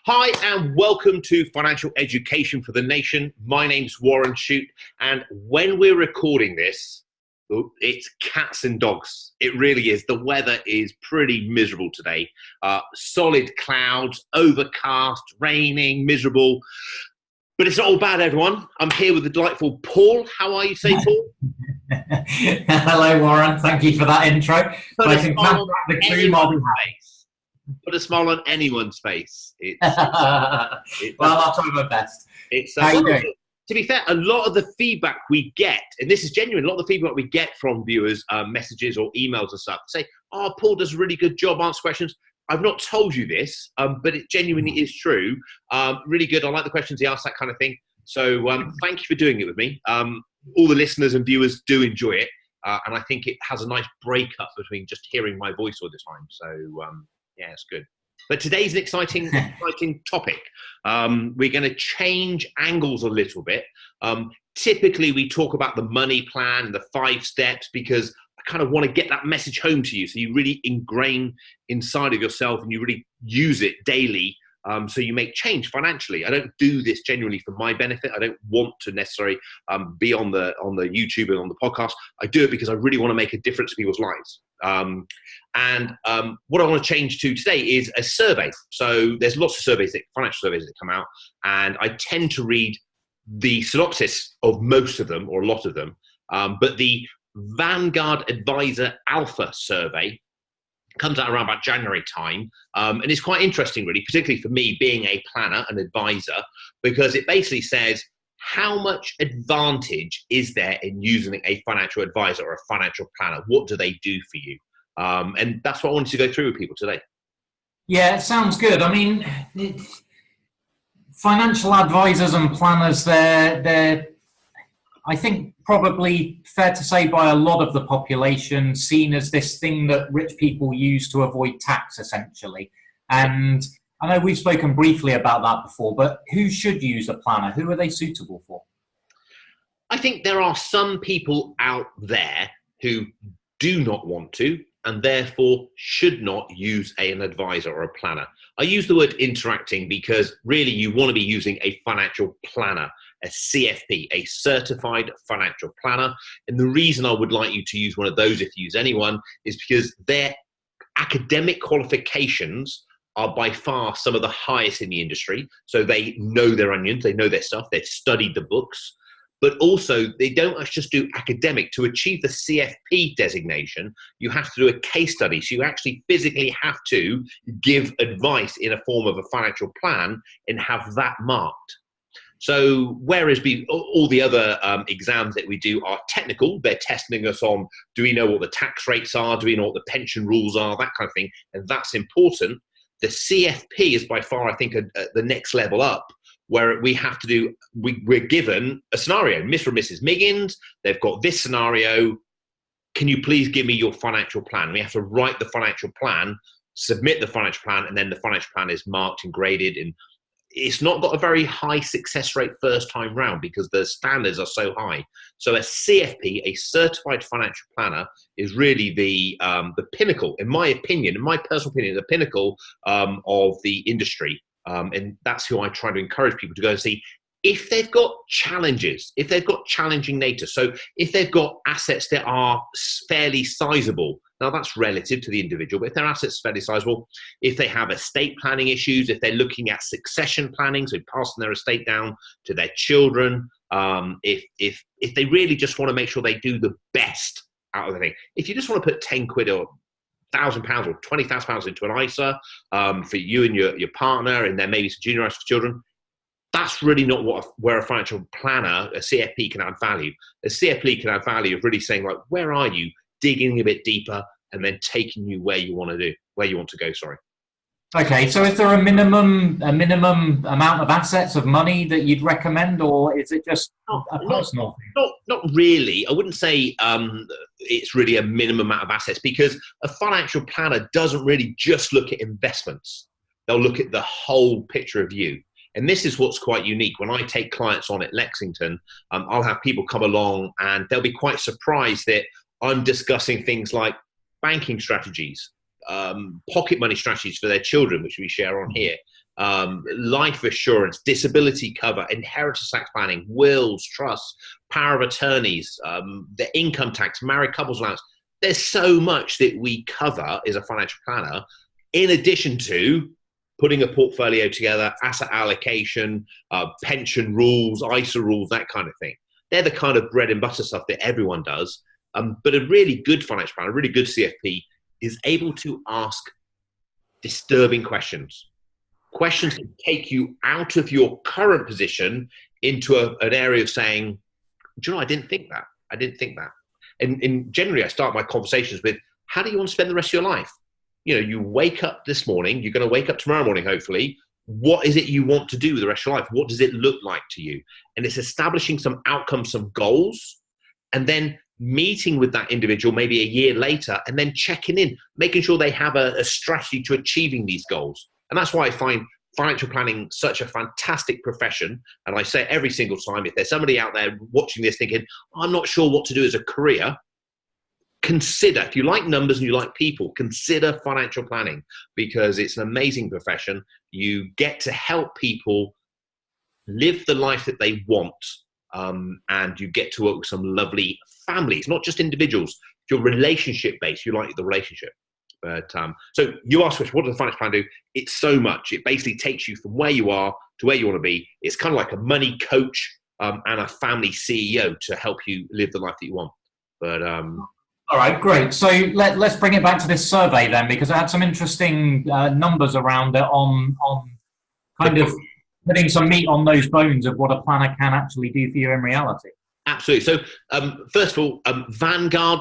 Hi and welcome to Financial Education for the Nation. My name's Warren Shute, and when we're recording this, it's cats and dogs. It really is. The weather is pretty miserable today. Solid clouds, overcast, raining, miserable. But it's not all bad, everyone. I'm here with the delightful Paul. How are you today, Paul? Hello, Warren. Thank you for that intro. Put a smile on anyone's face. Well, I'll try my best. How you doing? To be fair, a lot of the feedback we get, and this is genuine, a lot of the feedback we get from viewers, messages or emails and stuff, say, oh, Paul does a really good job answering questions. I've not told you this, but it genuinely is true. Really good. I like the questions he asks, that kind of thing. So thank you for doing it with me. All the listeners and viewers do enjoy it. And I think it has a nice breakup between just hearing my voice all the time. So yeah, it's good. But today's an exciting topic. We're going to change angles a little bit. Typically, we talk about the money plan, the 5 steps, because I kind of want to get that message home to you so you really ingrain inside of yourself and you really use it daily. So you make change financially. I don't do this genuinely for my benefit. I don't want to necessarily be on the YouTube and on the podcast. I do it because I really want to make a difference in people's lives. What I want to change to today is a survey. So there's lots of surveys, financial surveys that come out, and I tend to read the synopsis of most of them, or a lot of them. But the Vanguard Advisor Alpha survey comes out around about January time, and it's quite interesting, really, particularly for me being a planner, an advisor, because it basically says how much advantage is there in using a financial advisor or a financial planner? What do they do for you? And that's what I wanted to go through with people today. Yeah, it sounds good. I mean, financial advisors and planners, they're I think probably fair to say by a lot of the population, seen as this thing that rich people use to avoid tax, essentially. And I know we've spoken briefly about that before, but who should use a planner? Who are they suitable for? I think there are some people out there who do not want to, and therefore should not use an advisor or a planner. I use the word interacting because really you want to be using a financial planner, a CFP, a certified financial planner. And the reason I would like you to use one of those, if you use anyone, is because their academic qualifications are by far some of the highest in the industry. So they know their onions, they know their stuff, they've studied the books. But also, they don't just do academic. To achieve the CFP designation, you have to do a case study. So you actually physically have to give advice in a form of a financial plan and have that marked. So whereas all the other exams that we do are technical, they're testing us on, do we know what the tax rates are? Do we know what the pension rules are? That kind of thing. And that's important. The CFP is by far, I think, the next level up, where we have to do, we're given a scenario. Mr. and Mrs. Miggins, they've got this scenario. Can you please give me your financial plan? We have to write the financial plan, submit the financial plan, and then the financial plan is marked and graded. And it's not got a very high success rate first time round because the standards are so high. So a CFP, a certified financial planner, is really the pinnacle, in my opinion, in my personal opinion, the pinnacle of the industry. And that's who I try to encourage people to go and see if they've got challenges, if they've got challenging data. So if they've got assets that are fairly sizable, now that's relative to the individual, but if their assets are fairly sizable, if they have estate planning issues, if they're looking at succession planning, so passing their estate down to their children, if they really just want to make sure they do the best out of the thing. If you just want to put 10 quid or £1,000 or £20,000 into an ISA for you and your partner, and then maybe some junior ISA for children, that's really not where a financial planner, a CFP, can add value. A CFP can add value of really saying, like, where are you? Digging a bit deeper and then taking you where you want to go. Sorry. Okay, so is there a minimum amount of assets of money that you'd recommend, or is it just a personal thing? Not really. I wouldn't say it's really a minimum amount of assets, because a financial planner doesn't really just look at investments. They'll look at the whole picture of you. And this is what's quite unique. When I take clients on at Lexington, I'll have people come along and they'll be quite surprised that I'm discussing things like banking strategies, pocket money strategies for their children, which we share on here, life assurance, disability cover, inheritance tax planning, wills, trusts, power of attorneys, the income tax, married couples allowance. There's so much that we cover as a financial planner, in addition to putting a portfolio together, asset allocation, pension rules, ISA rules, that kind of thing. They're the kind of bread and butter stuff that everyone does. But a really good financial planner, a really good CFP is able to ask disturbing questions. Questions that take you out of your current position into an area of saying, do you know, I didn't think that. I didn't think that. And generally, I start my conversations with, how do you want to spend the rest of your life? You know, you wake up this morning, you're going to wake up tomorrow morning, hopefully. What is it you want to do with the rest of your life? What does it look like to you? And it's establishing some outcomes, some goals, and then meeting with that individual maybe a year later and then checking in, making sure they have a strategy to achieving these goals. And that's why I find financial planning such a fantastic profession. And I say every single time, if there's somebody out there watching this thinking, I'm not sure what to do as a career, consider, if you like numbers and you like people, consider financial planning, because it's an amazing profession. You get to help people live the life that they want, and you get to work with some lovely families, not just individuals. If you're relationship based, you like the relationship. But so you asked, what does the finance plan do? It's so much. It basically takes you from where you are to where you want to be. It's kind of like a money coach and a family CEO to help you live the life that you want. But all right, great. So let's bring it back to this survey then, because I had some interesting numbers around it on kind of putting some meat on those bones of what a planner can actually do for you in reality. Absolutely. So first of all, Vanguard,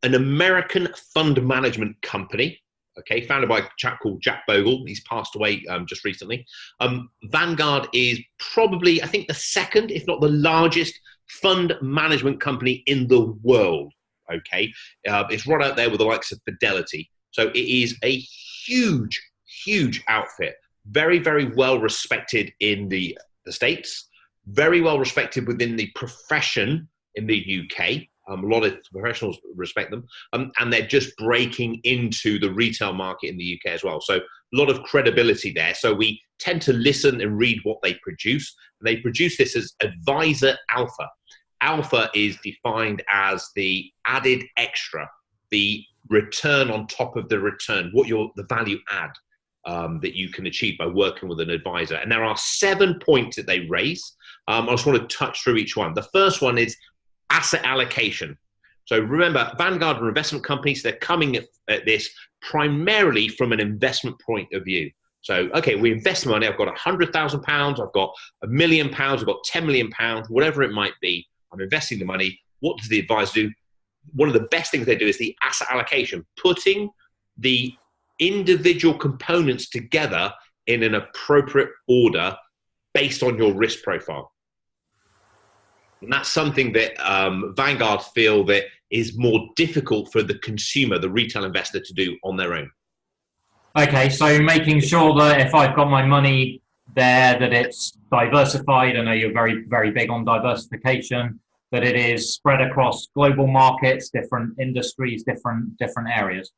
an American fund management company, okay, founded by a chap called Jack Bogle. He's passed away just recently. Vanguard is probably, I think, the second, if not the largest fund management company in the world. Okay, it's right out there with the likes of Fidelity. So it is a huge, huge outfit. Very, very well respected in the States. Very well respected within the profession in the UK. A lot of professionals respect them. And they're just breaking into the retail market in the UK as well. So a lot of credibility there. So we tend to listen and read what they produce. They produce this as Advisor Alpha. Alpha is defined as the added extra, the return on top of the return, the value add that you can achieve by working with an advisor. And there are 7 points that they raise. I just want to touch through each one. The first one is asset allocation. So remember, Vanguard are investment companies. They're coming at this primarily from an investment point of view. So, okay, we invest money. I've got £100,000. I've got £1 million. I've got £10 million, whatever it might be. I'm investing the money. What does the advisor do? One of the best things they do is the asset allocation, putting the individual components together in an appropriate order based on your risk profile. And that's something that Vanguard feel that is more difficult for the consumer, the retail investor, to do on their own. Okay, so making sure that if I've got my money there, that it's diversified. I know you're very, very big on diversification, that it is spread across global markets, different industries, different areas.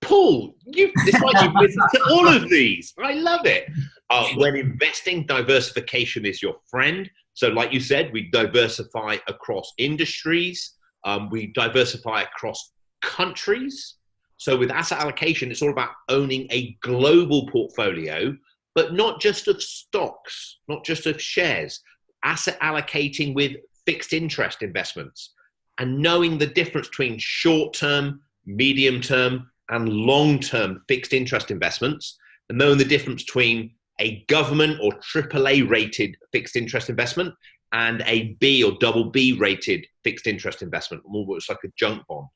Paul, it's like you've listened to all of these. I love it. When investing, diversification is your friend. So like you said, we diversify across industries. We diversify across countries. So with asset allocation, it's all about owning a global portfolio, but not just of stocks, not just of shares. Asset allocating with fixed interest investments and knowing the difference between short-term, medium-term, and long-term fixed interest investments, and knowing the difference between a government or AAA rated fixed interest investment and a B or double B rated fixed interest investment, almost like a junk bond.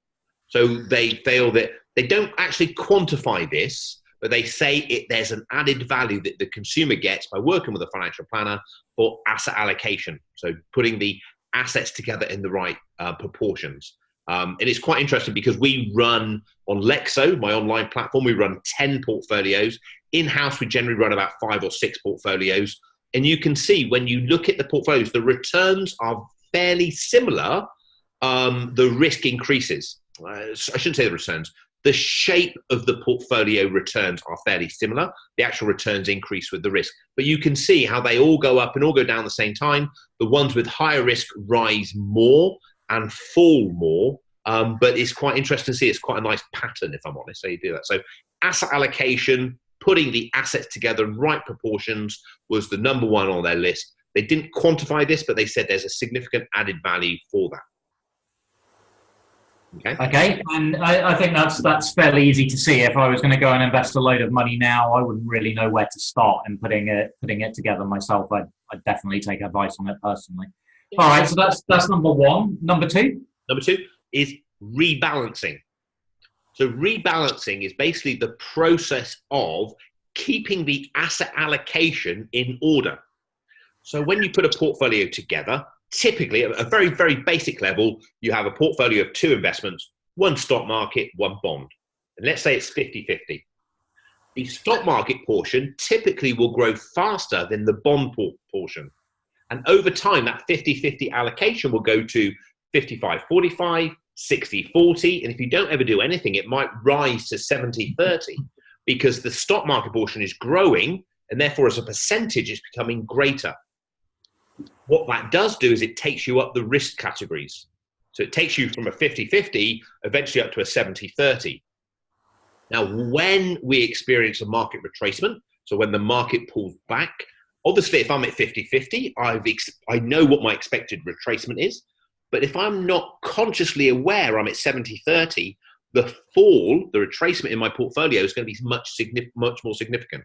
So they feel that they don't actually quantify this, but they say there's an added value that the consumer gets by working with a financial planner for asset allocation. So putting the assets together in the right proportions. And it's quite interesting because we run on Lexo, my online platform, we run 10 portfolios. In-house, we generally run about 5 or 6 portfolios. And you can see when you look at the portfolios, the returns are fairly similar. The risk increases. I shouldn't say the returns. The shape of the portfolio returns are fairly similar. The actual returns increase with the risk. But you can see how they all go up and all go down at the same time. The ones with higher risk rise more and fall more. But it's quite interesting to see. It's quite a nice pattern, if I'm honest. So you do that. So asset allocation, putting the assets together in right proportions was the number one on their list. They didn't quantify this, but they said there's a significant added value for that. Okay, and I think that's fairly easy to see. If I was going to go and invest a load of money now, I wouldn't really know where to start in putting it together myself. I'd definitely take advice on it personally. All right, so that's number one. Number two? Number two is rebalancing. So rebalancing is basically the process of keeping the asset allocation in order. So when you put a portfolio together, typically at a very, very basic level, you have a portfolio of 2 investments, 1 stock market, 1 bond. And let's say it's 50-50. The stock market portion typically will grow faster than the bond portion. And over time, that 50-50 allocation will go to 55-45, 60-40. And if you don't ever do anything, it might rise to 70-30 because the stock market portion is growing and therefore as a percentage it's becoming greater. What that does do is it takes you up the risk categories. So it takes you from a 50-50 eventually up to a 70-30. Now, when we experience a market retracement, so when the market pulls back, obviously if I'm at 50-50, I know what my expected retracement is. But if I'm not consciously aware I'm at 70-30, the fall, the retracement in my portfolio is going to be much more significant.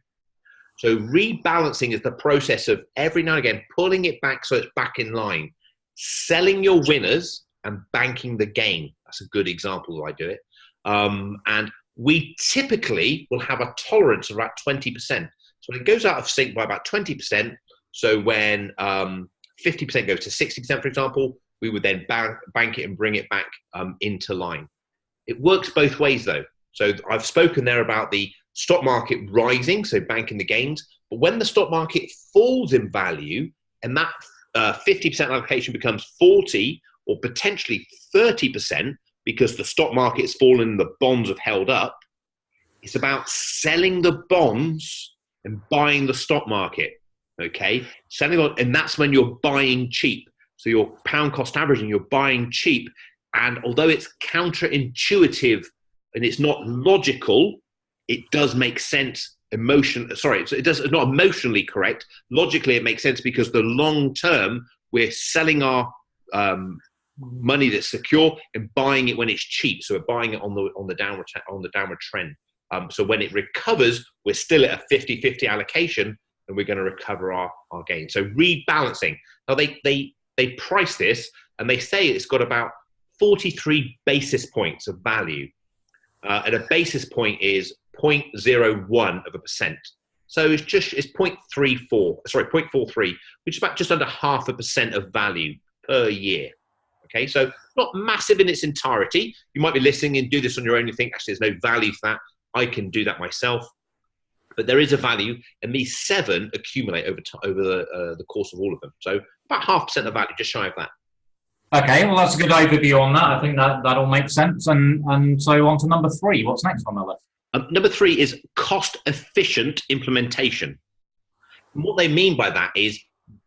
So rebalancing is the process of every now and again pulling it back so it's back in line, selling your winners and banking the gain. That's a good example of I do it. And we typically will have a tolerance of about 20%. So it goes out of sync by about 20%. So when 50% goes to 60%, for example, we would then bank it and bring it back into line. It works both ways though. So I've spoken there about the stock market rising, so banking the gains. But when the stock market falls in value and that 50% allocation becomes 40 or potentially 30% because the stock market has fallen and the bonds have held up, it's about selling the bonds and buying the stock market, okay? Selling on, and that's when you're buying cheap. So you're pound cost averaging, you're buying cheap. And although it's counterintuitive and it's not logical, it does make sense. It's not emotionally correct. Logically, it makes sense because the long term, we're selling our money that's secure and buying it when it's cheap. So we're buying it on the downward trend. So when it recovers, we're still at a 50-50 allocation, and we're going to recover our gain. So rebalancing. Now they price this, and they say it's got about 43 basis points of value. And a basis point is 0.01%. So it's 0.43, which is about just under 0.5% of value per year. Okay, so not massive in its entirety. You might be listening and do this on your own and think, actually, there's no value for that. I can do that myself. But there is a value, and these 7 accumulate over the course of all of them. So about 0.5% of value, just shy of that. Okay, well, that's a good overview on that. I think that all makes sense. And so on to number 3. What's next on the list? Number 3 is cost-efficient implementation. And what they mean by that is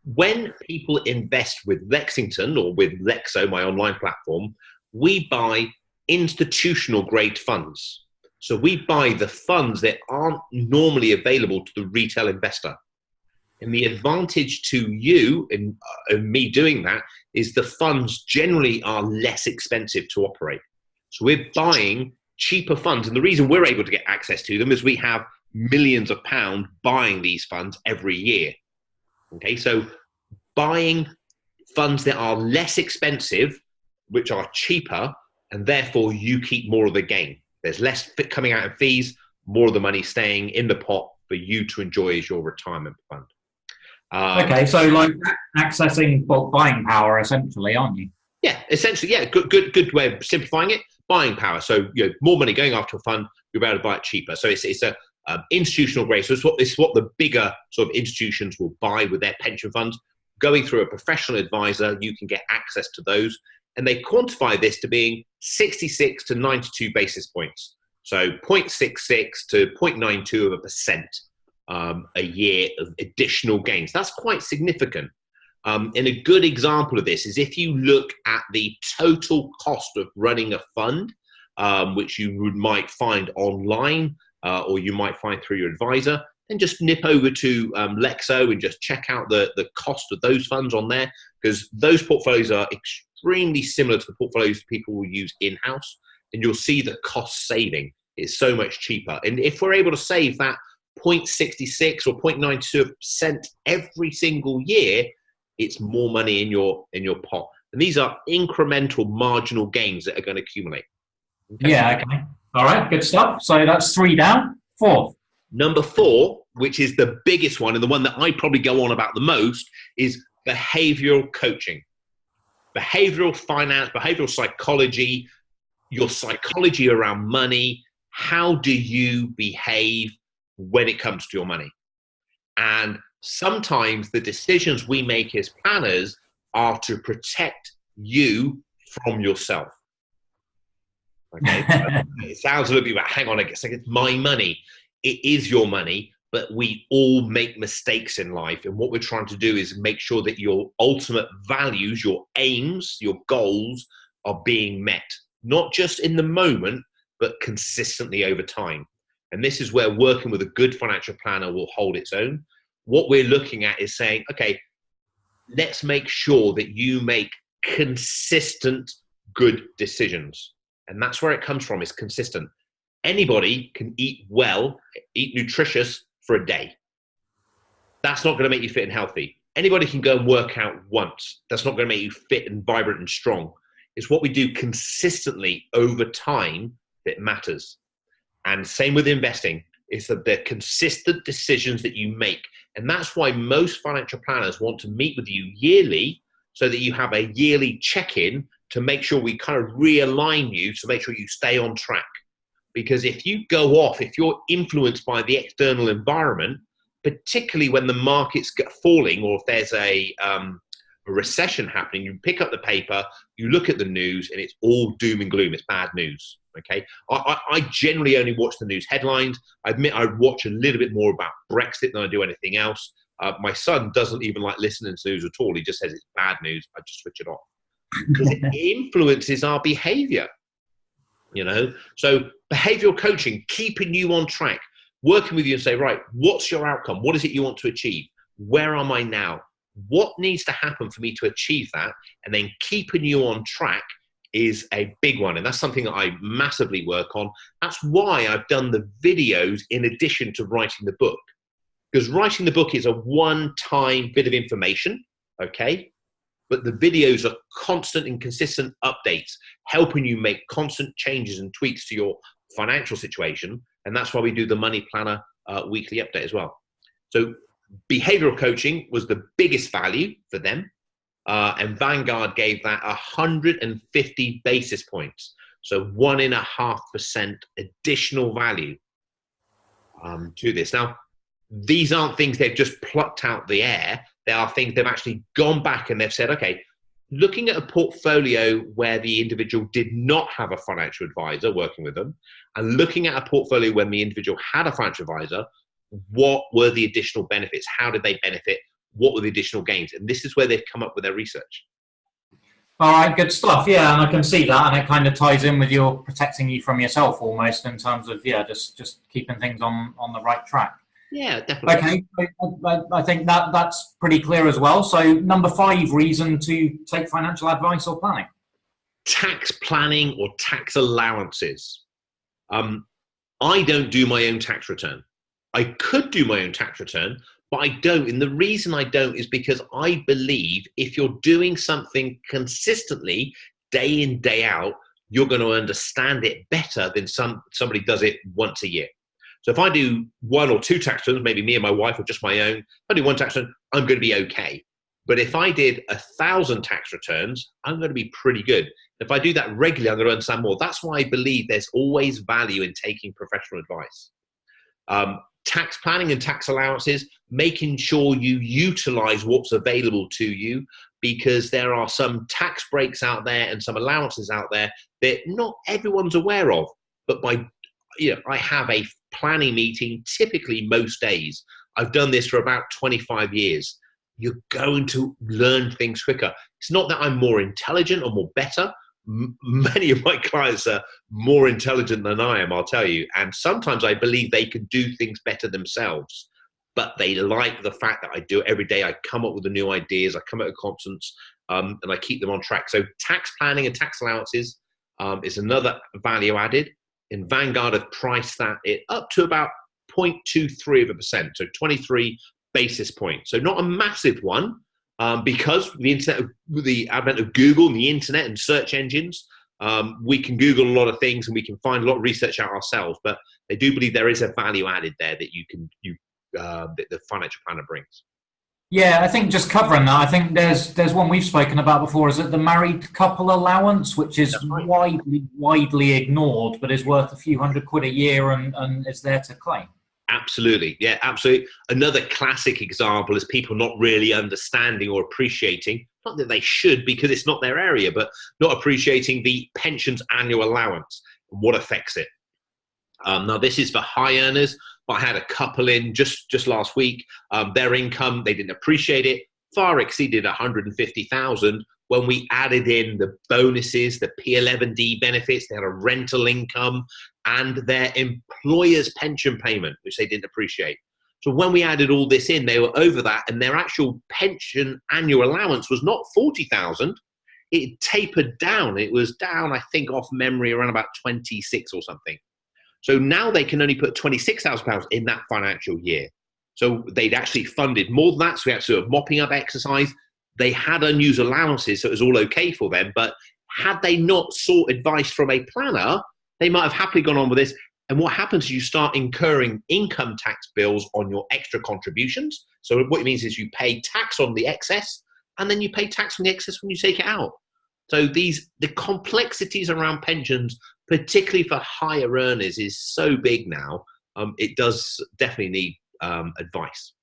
when people invest with Lexington or with Lexo, my online platform, we buy institutional grade funds. So we buy the funds that aren't normally available to the retail investor. And the advantage to you and me doing that is the funds generally are less expensive to operate. So we're buying cheaper funds. And the reason we're able to get access to them is we have millions of pounds buying these funds every year. Okay, so buying funds that are less expensive, which are cheaper, and therefore you keep more of the gain. There's less coming out of fees, more of the money staying in the pot for you to enjoy as your retirement fund. Okay, so like accessing bulk buying power, essentially, aren't you? Yeah, essentially, yeah. Good way of simplifying it. Buying power. So more money going after a fund, you're able to buy it cheaper. So it's a institutional grade. So it's what the bigger sort of institutions will buy with their pension funds. Going through a professional advisor, you can get access to those, and they quantify this to being 66 to 92 basis points. So 0.66 to 0.92% a year of additional gains. That's quite significant. And a good example of this is if you look at the total cost of running a fund, which you might find online or you might find through your advisor, then just nip over to Lexo and just check out the cost of those funds on there, because those portfolios are extremely similar to the portfolios people will use in-house, and you'll see the cost saving is so much cheaper. And if we're able to save that 0.66 or 0.92% every single year, it's more money in your pot. And these are incremental marginal gains that are going to accumulate. Okay. Yeah, okay. All right, good stuff. So that's 3 down. 4. Number 4, which is the biggest one and the one that I probably go on about the most, is behavioral coaching. Behavioral finance, behavioral psychology, your psychology around money. How do you behave when it comes to your money? And sometimes the decisions we make as planners are to protect you from yourself. Okay, it sounds a little bit about, hang on, it's like it's my money. It is your money, but we all make mistakes in life. And what we're trying to do is make sure that your ultimate values, your aims, your goals are being met, not just in the moment, but consistently over time. And this is where working with a good financial planner will hold its own. What we're looking at is saying, okay, let's make sure that you make consistent good decisions. And that's where it comes from, is consistent. Anybody can eat well, eat nutritious for a day. That's not going to make you fit and healthy. Anybody can go and work out once. That's not going to make you fit and vibrant and strong. It's what we do consistently over time that matters. And same with investing. It's that they're consistent decisions that you make. And that's why most financial planners want to meet with you yearly, so that you have a yearly check-in to make sure we kind of realign you to make sure you stay on track. Because if you go off, if you're influenced by the external environment, particularly when the market's falling or if there's a recession happening, you pick up the paper, you look at the news, and it's all doom and gloom. It's bad news. Okay, I generally only watch the news headlines. I admit I watch a little bit more about Brexit than I do anything else. My son doesn't even like listening to news at all. He just says it's bad news. I just switch it off because it influences our behavior. You know, so behavioral coaching, keeping you on track, working with you and say, right, what's your outcome? What is it you want to achieve? Where am I now? What needs to happen for me to achieve that? And then keeping you on track is a big one. And that's something that I massively work on. That's why I've done the videos in addition to writing the book. Because writing the book is a one-time bit of information, okay? But the videos are constant and consistent updates, helping you make constant changes and tweaks to your financial situation. And that's why we do the Money Planner weekly update as well. So behavioral coaching was the biggest value for them. And Vanguard gave that 150 basis points. So 1.5% additional value to this. Now, these aren't things they've just plucked out the air. They are things they've actually gone back and they've said, okay, looking at a portfolio where the individual did not have a financial advisor working with them, and looking at a portfolio when the individual had a financial advisor, what were the additional benefits? How did they benefit? What were the additional gains? And this is where they've come up with their research. All right, good stuff. Yeah, and I can see that, and it kind of ties in with your protecting you from yourself almost, in terms of, yeah, just keeping things on the right track. Yeah, definitely. Okay, I think that's pretty clear as well. So number 5 reason to take financial advice or planning. Tax planning or tax allowances. I don't do my own tax return. I could do my own tax return, but I don't. And the reason I don't is because I believe if you're doing something consistently, day in, day out, you're going to understand it better than somebody does it once a year. So if I do 1 or 2 tax returns, maybe me and my wife or just my own, if I do 1 tax return, I'm going to be okay. But if I did 1,000 tax returns, I'm going to be pretty good. If I do that regularly, I'm going to understand more. That's why I believe there's always value in taking professional advice. Tax planning and tax allowances, making sure you utilize what's available to you, because there are some tax breaks out there and some allowances out there that not everyone's aware of. But by I have a planning meeting typically most days. I've done this for about 25 years. You're going to learn things quicker. It's not that I'm more intelligent or more better. Many of my clients are more intelligent than I am, I'll tell you. And sometimes I believe they can do things better themselves. But they like the fact that I do it every day. I come up with the new ideas. I come up with constants, and I keep them on track. So tax planning and tax allowances is another value added. In Vanguard, I've priced that it up to about 0.23%, so 23 basis points. So not a massive one, because the advent of Google and the internet and search engines, we can Google a lot of things and we can find a lot of research out ourselves. But I do believe there is a value added there that that the financial planner brings. Yeah, I think just covering that, I think there's one we've spoken about before. Is it the married couple allowance, which is right. widely ignored, but is worth a few £100 a year and is there to claim? Absolutely. Yeah, absolutely. Another classic example is people not really understanding or appreciating, not that they should because it's not their area, but not appreciating the pensions annual allowance and what affects it. Now, this is for high earners, but I had a couple in just last week. Their income, they didn't appreciate it, far exceeded 150,000 when we added in the bonuses, the P11D benefits. They had a rental income and their employer's pension payment, which they didn't appreciate. So when we added all this in, they were over that, and their actual pension annual allowance was not 40,000. It tapered down. It was down, I think, off memory, around about 26 or something. So now they can only put £26,000 in that financial year. So they'd actually funded more than that. So we had sort of mopping up exercise. They had unused allowances, so it was all okay for them. But had they not sought advice from a planner, they might have happily gone on with this. And what happens is you start incurring income tax bills on your extra contributions. So what it means is you pay tax on the excess, and then you pay tax on the excess when you take it out. So the complexities around pensions, particularly for higher earners, is so big now. It does definitely need advice.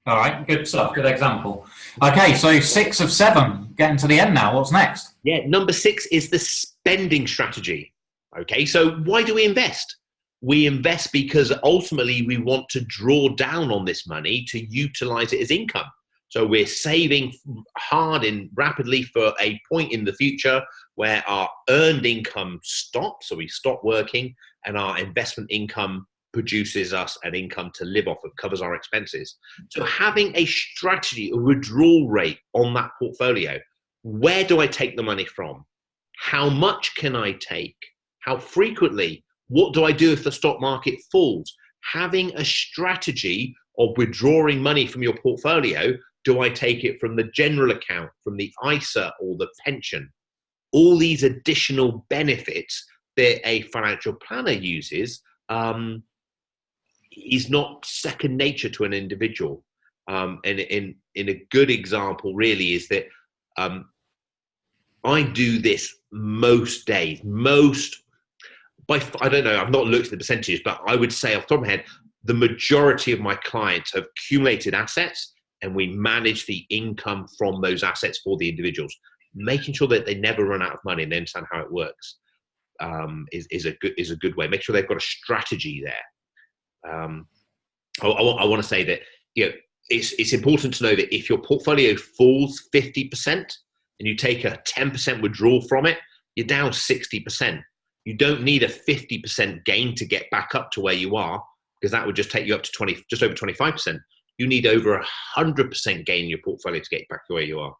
All right, good stuff, good example. Okay, so 6 of 7, getting to the end now. What's next? Yeah, number 6 is the spending strategy. Okay, so why do we invest? We invest because ultimately we want to draw down on this money to utilize it as income. So we're saving hard and rapidly for a point in the future where our earned income stops, so we stop working, and our investment income produces us an income to live off of, covers our expenses. So having a strategy, a withdrawal rate on that portfolio, where do I take the money from? How much can I take? How frequently? What do I do if the stock market falls? Having a strategy of withdrawing money from your portfolio. Do I take it from the general account, from the ISA or the pension? All these additional benefits that a financial planner uses is not second nature to an individual. And in a good example really is that I do this most days, I don't know, I've not looked at the percentages, but I would say off the top of my head, the majority of my clients have accumulated assets, and we manage the income from those assets for the individuals, making sure that they never run out of money and they understand how it works. Is a good way. Make sure they've got a strategy there. I want to say that it's important to know that if your portfolio falls 50% and you take a 10% withdrawal from it, you're down 60%. You don't need a 50% gain to get back up to where you are, because that would just take you up to just over 25%. You need over 100% gain in your portfolio to get back to where you are.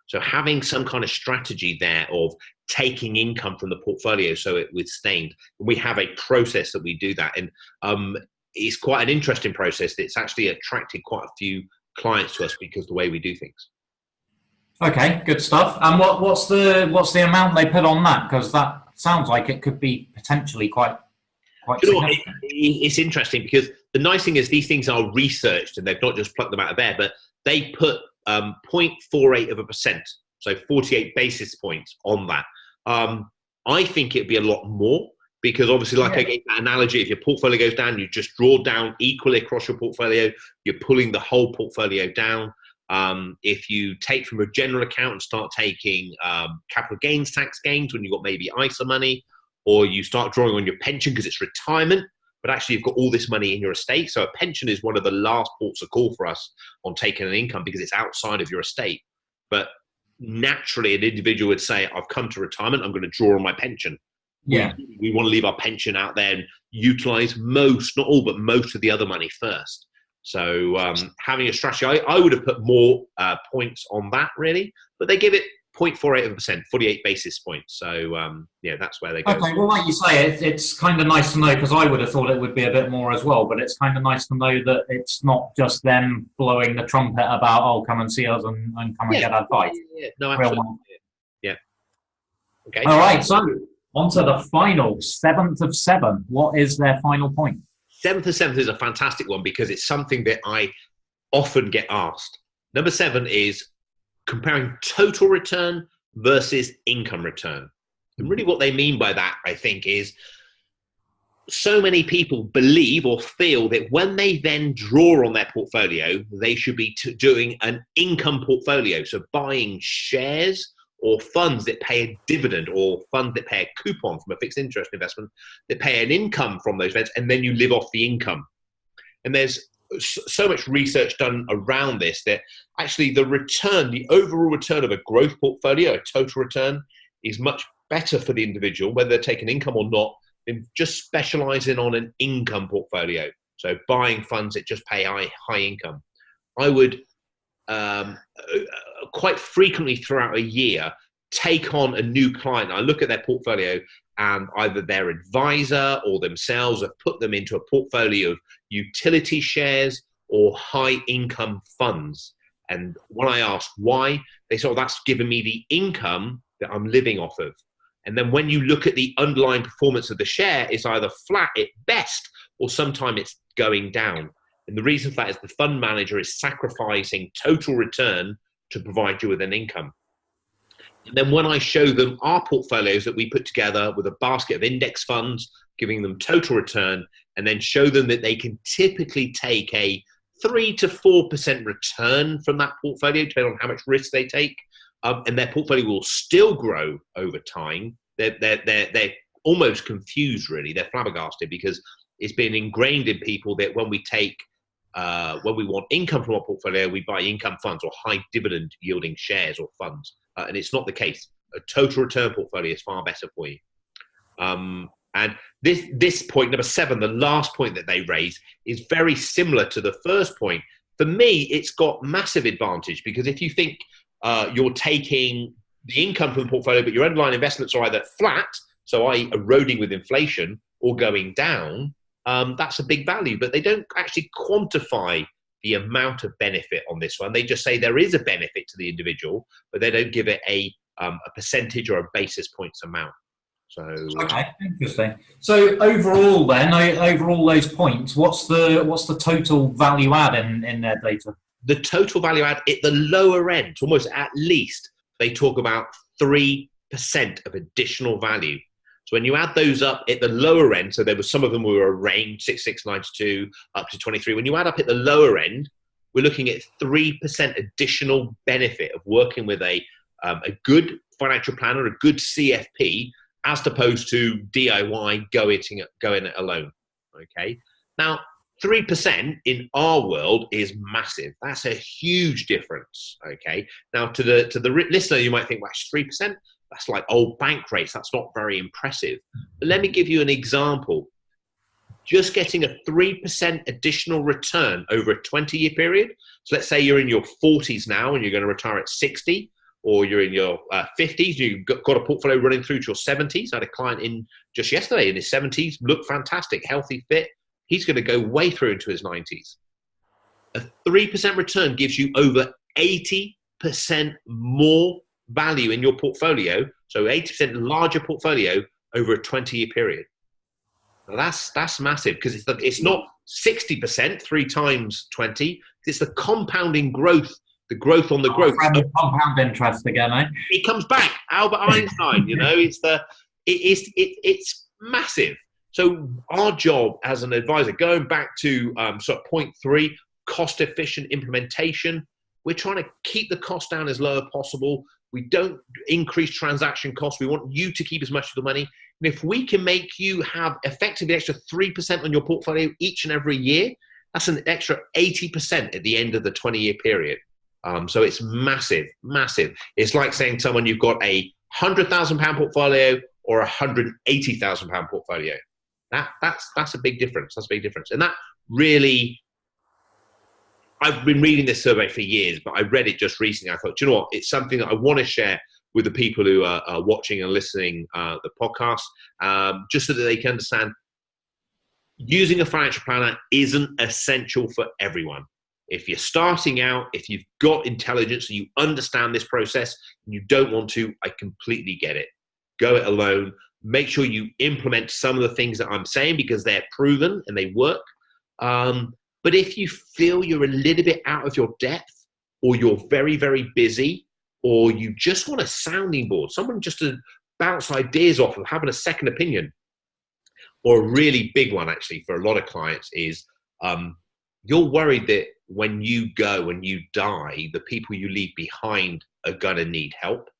So having some kind of strategy there of taking income from the portfolio so it withstands. We have a process that we do that, and it's quite an interesting process that's actually attracted quite a few clients to us because of the way we do things. Okay, good stuff. And what's the amount they put on that? Because that sounds like it could be potentially quite significant. It's interesting because the nice thing is these things are researched and they've not just plucked them out of air, but they put 0.48%, so 48 basis points on that. I think it'd be a lot more because obviously, like I gave that analogy, if your portfolio goes down, you just draw down equally across your portfolio. You're pulling the whole portfolio down. If you take from a general account and start taking capital gains tax gains when you've got maybe ISA money, or you start drawing on your pension because it's retirement, but actually you've got all this money in your estate. So a pension is one of the last ports of call for us on taking an income because it's outside of your estate. But naturally, an individual would say, I've come to retirement, I'm going to draw on my pension. Yeah. We want to leave our pension out there and utilize most, not all, but most of the other money first. So having a strategy, I would have put more points on that, really, but they give it 0.48%, 48 basis points. So, yeah, that's where they go. Okay, well, like you say, it's kind of nice to know, because I would have thought it would be a bit more as well, but it's kind of nice to know that it's not just them blowing the trumpet about, oh, come and see us and come and get advice. Yeah. No, absolutely. Yeah. Okay. All right, so on to the final, 7th of 7. What is their final point? 7th of 7th is a fantastic one because it's something that I often get asked. Number 7 is comparing total return versus income return. And really what they mean by that, I think, is so many people believe or feel that when they then draw on their portfolio, they should be doing an income portfolio. So buying shares or funds that pay a dividend, or funds that pay a coupon from a fixed interest investment that pay an income from those events, and then you live off the income. And there's so much research done around this that actually the return, the overall return of a growth portfolio, a total return, is much better for the individual, whether they're taking income or not, than just specializing on an income portfolio. So buying funds that just pay high income. I would quite frequently throughout a year take on a new client. I look at their portfolio, and either their advisor or themselves have put them into a portfolio of utility shares or high income funds. And when I ask why, they say, oh, that's given me the income that I'm living off of. And then when you look at the underlying performance of the share, it's either flat at best, or sometimes it's going down. And the reason for that is the fund manager is sacrificing total return to provide you with an income. And then when I show them our portfolios that we put together with a basket of index funds, giving them total return, and then show them that they can typically take a 3 to 4% return from that portfolio, depending on how much risk they take, and their portfolio will still grow over time, they're almost confused, really. They're flabbergasted, because it's been ingrained in people that when we want income from our portfolio, we buy income funds or high dividend yielding shares or funds. And it's not the case. A total return portfolio is far better for you. And this point, number 7, the last point that they raise, is very similar to the first point. For me, it's got massive advantage, because if you think you're taking the income from the portfolio, but your underlying investments are either flat, so i.e. eroding with inflation, or going down, that's a big value. But they don't actually quantify the amount of benefit on this one. They just say there is a benefit to the individual, but they don't give it a percentage or a basis points amount. So okay, interesting. So overall, then, over all those points, what's the total value add in their data? The total value add at the lower end, almost at least, they talk about 3% of additional value. So when you add those up at the lower end, so there were some of them were a range, 6692 up to 23. When you add up at the lower end, we're looking at 3% additional benefit of working with a good financial planner, a good CFP, as opposed to DIY going it alone. Okay. Now, 3% in our world is massive. That's a huge difference. Okay. Now, to the listener, you might think, well, 3%. That's like old bank rates. That's not very impressive. But let me give you an example. Just getting a 3% additional return over a 20-year period. So let's say you're in your 40s now and you're going to retire at 60, or you're in your 50s, you've got a portfolio running through to your 70s. I had a client in just yesterday in his 70s, looked fantastic, healthy, fit. He's going to go way through into his 90s. A 3% return gives you over 80% more value in your portfolio, so 80% larger portfolio over a 20-year period. Now that's massive, because it's not 60%, 3 times 20. It's the compounding growth, the growth on the growth. Compound interest again, eh? It comes back, Albert Einstein. It's massive. So our job as an advisor, going back to sort of point 3, cost efficient implementation. We're trying to keep the cost down as low as possible. We don't increase transaction costs. We want you to keep as much of the money. And if we can make you have effectively extra 3% on your portfolio each and every year, that's an extra 80% at the end of the 20-year period. So it's massive, massive. It's like saying to someone you've got a £100,000 portfolio or a £180,000 portfolio. That's a big difference. That's a big difference. And that really, I've been reading this survey for years, but I read it just recently. I thought, do you know what? It's something that I want to share with the people who are watching and listening the podcast, just so that they can understand using a financial planner isn't essential for everyone. If you're starting out, if you've got intelligence and you understand this process and you don't want to, I completely get it. Go it alone. Make sure you implement some of the things that I'm saying because they're proven and they work. But if you feel you're a little bit out of your depth, or you're very, very busy, or you just want a sounding board, someone just to bounce ideas off of, having a second opinion, or a really big one actually for a lot of clients is you're worried that when you go, when you die, the people you leave behind are going to need help.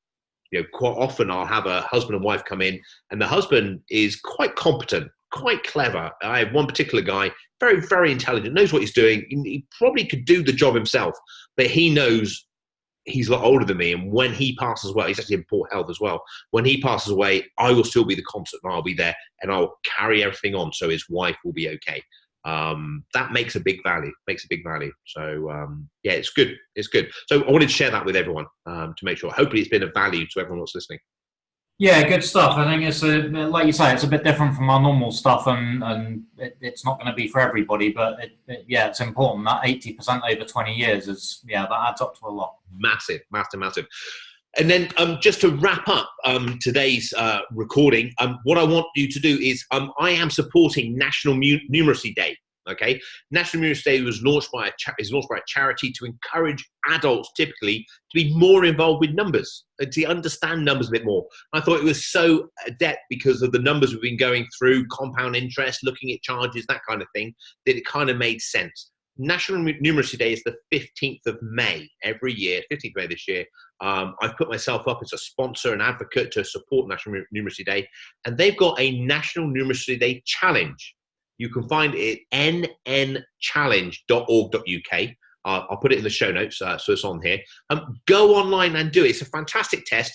You know, quite often I'll have a husband and wife come in, and the husband is quite competent, quite clever. I have one particular guy, very, very intelligent, knows what he's doing. He probably could do the job himself, but he knows he's a lot older than me. And when he passes away, he's actually in poor health as well. When he passes away, I will still be the constant, and I'll be there, and I'll carry everything on so his wife will be okay. That makes a big value, So yeah, it's good. It's good. So I wanted to share that with everyone to make sure, hopefully it's been of value to everyone that's listening. Yeah, good stuff. I think it's like you say, it's a bit different from our normal stuff, and it's not going to be for everybody. But yeah, it's important. That 80% over 20 years that adds up to a lot. Massive, massive, massive. And then just to wrap up today's recording, what I want you to do is I am supporting National Numeracy Day. Okay, National Numeracy Day was launched by a charity to encourage adults typically to be more involved with numbers and to understand numbers a bit more. I thought it was so adept because of the numbers we've been going through, compound interest, looking at charges, that kind of thing, that it kind of made sense. National Numeracy Day is the 15th of May every year, 15th of May this year. I've put myself up as a sponsor and advocate to support National Numeracy Day, and they've got a National Numeracy Day challenge. You can find it at nnchallenge.org.uk. I'll put it in the show notes, so it's on here. Go online and do it. It's a fantastic test.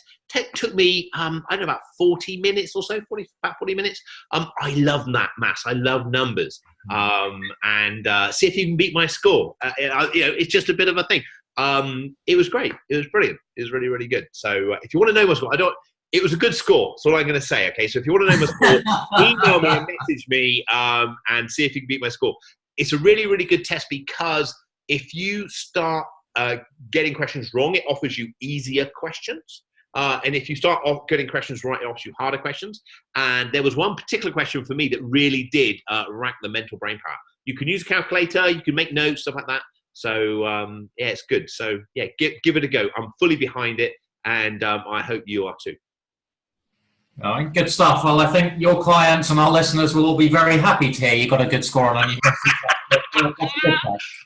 Took me, I don't know, about 40 minutes or so, about 40 minutes. I love maths. I love numbers. And see if you can beat my score. It's just a bit of a thing. It was great. It was brilliant. It was really, really good. So if you want to know my score, it was a good score. That's all I'm going to say. Okay, so if you want to know my score, email me and message me and see if you can beat my score. It's a really, really good test because if you start getting questions wrong, it offers you easier questions. And if you start off getting questions right, it offers you harder questions. And there was one particular question for me that really did rack the mental brain power. You can use a calculator, you can make notes, stuff like that. So yeah, it's good. So yeah, give it a go. I'm fully behind it, and I hope you are too. All right, good stuff. Well, I think your clients and our listeners will all be very happy to hear you got a good score on you.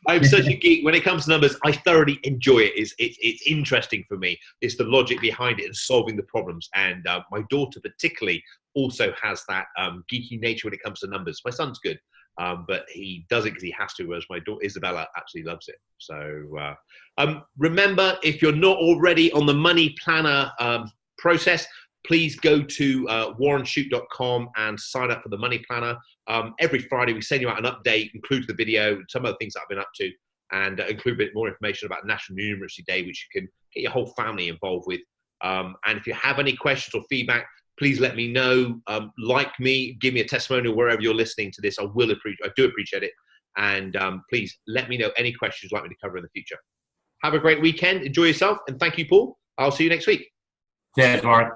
I'm such a geek. When it comes to numbers, I thoroughly enjoy it. It's interesting for me. It's the logic behind it and solving the problems. And my daughter particularly also has that geeky nature when it comes to numbers. My son's good, but he does it because he has to, whereas my daughter Isabella actually loves it. So remember, if you're not already on the money planner process, please go to warrenshute.com and sign up for the money planner. Every Friday, we send you out an update, includes the video, some of the things that I've been up to, and include a bit more information about National Numeracy Day, which you can get your whole family involved with. And if you have any questions or feedback, please let me know. Like me, give me a testimonial wherever you're listening to this. I do appreciate it. And please let me know any questions you'd like me to cover in the future. Have a great weekend. Enjoy yourself. And thank you, Paul. I'll see you next week. Cheers, Warren.